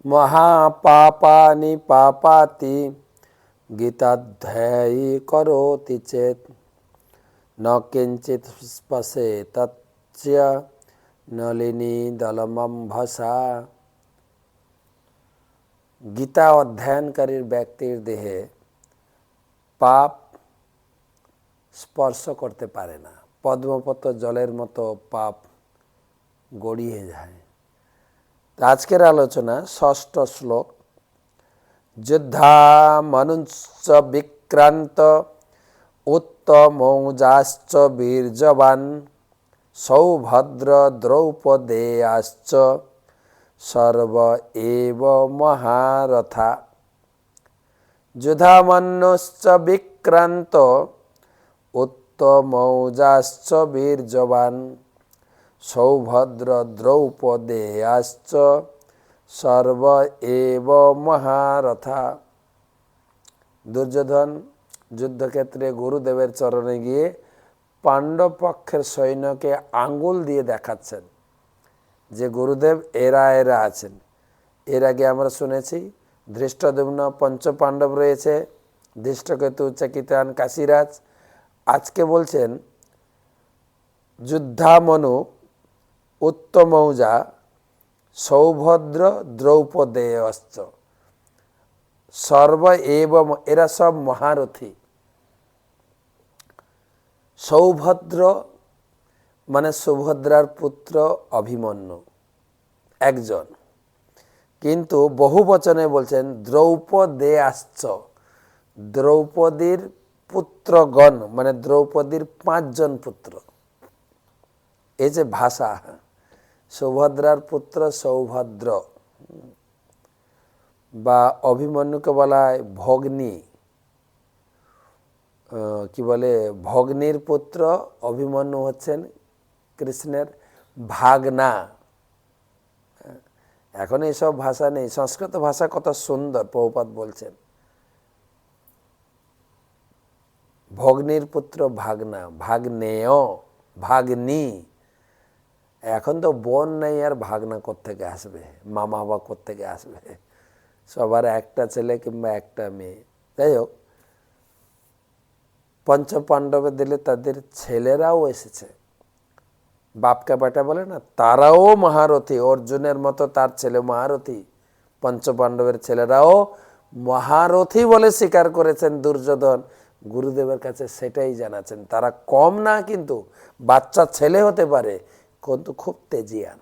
মহাপাপানি পাপাতি গীতাধ্যায়ী করোতি চেত ন কিঞ্চিত স্পশে তচ্চ নলিনী দলমম্ভসা। গীতা অধ্যয়নকারীর ব্যক্তির দেহে পাপ স্পর্শ করতে পারে না, পদ্মপত্র জলের মতো পাপ গড়িয়ে যায়। আজকের আলোচনা ষষ্ঠ শ্লোক। যুদ্ধামনুশ্চ বিক্রান্ত উত্তমৌজাশ্চ বীর্যবান সৌভদ্র দ্রৌপদেয়াশ্চ সর্ব এব মহারথা। যুধামন্যশ্চ বিক্রান্ত উত্তমৌজাশ্চ বীর্যবান সৌভদ্র দ্রৌপদেয়াশ্চ সর্ব এব মহারথা। দুর্যোধন যুদ্ধক্ষেত্রে গুরুদেবের চরণে গিয়ে পাণ্ডব পক্ষের সৈন্যকে আঙ্গুল দিয়ে দেখাচ্ছেন যে গুরুদেব এরা এরা আছেন। এর আগে আমরা শুনেছি ধৃষ্টদ্যুম্ন পঞ্চপাণ্ডব রয়েছে, ধৃষ্টকেতু, চকিতান, কাশীরাজ। আজকে বলছেন যুদ্ধামনু, উত্তমৌজা, সৌভদ্র, দ্রৌপদেয়শ্চ সর্ব এব, এরা সব মহারথী। সৌভদ্র মানে সুভদ্রার পুত্র অভিমন্যু একজন, কিন্তু বহু বচনে বলছেন দ্রৌপদেয়াশ্চ, দ্রৌপদীর পুত্রগণ মানে দ্রৌপদীর 5 জন পুত্র। এই যে ভাষা, সুভদ্রার পুত্র সৌভদ্র বা অভিমন্যুকে বলা হয় ভগ্নী, কি বলে ভগ্নীর পুত্র অভিমন্যু হচ্ছেন কৃষ্ণের ভাগনা। এখন এইসব ভাষা নেই, সংস্কৃত ভাষা কত সুন্দর। প্রভুপাদ বলছেন ভগ্নীর পুত্র ভাগনা, ভাগ্নেয়, ভাগ্নি। এখন তো বোন নেই, আর ভাগনা কোত্থেকে আসবে, মামা বা কোত্থেকে আসবে? সবার একটা ছেলে কিংবা একটা মেয়ে। যাই হোক, পঞ্চপাণ্ডবে দিলে তাদের ছেলেরাও এসেছে, বাপকা বেটা বলে না, তারাও মহারথী। অর্জুনের মতো তার ছেলে মহারথী, পঞ্চপাণ্ডবের ছেলেরাও মহারথী বলে স্বীকার করেছেন দুর্যোধন। গুরুদেবের কাছে সেটাই জানাচ্ছেন, তারা কম না, কিন্তু বাচ্চা ছেলে হতে পারে কিন্তু খুব তেজিয়ান।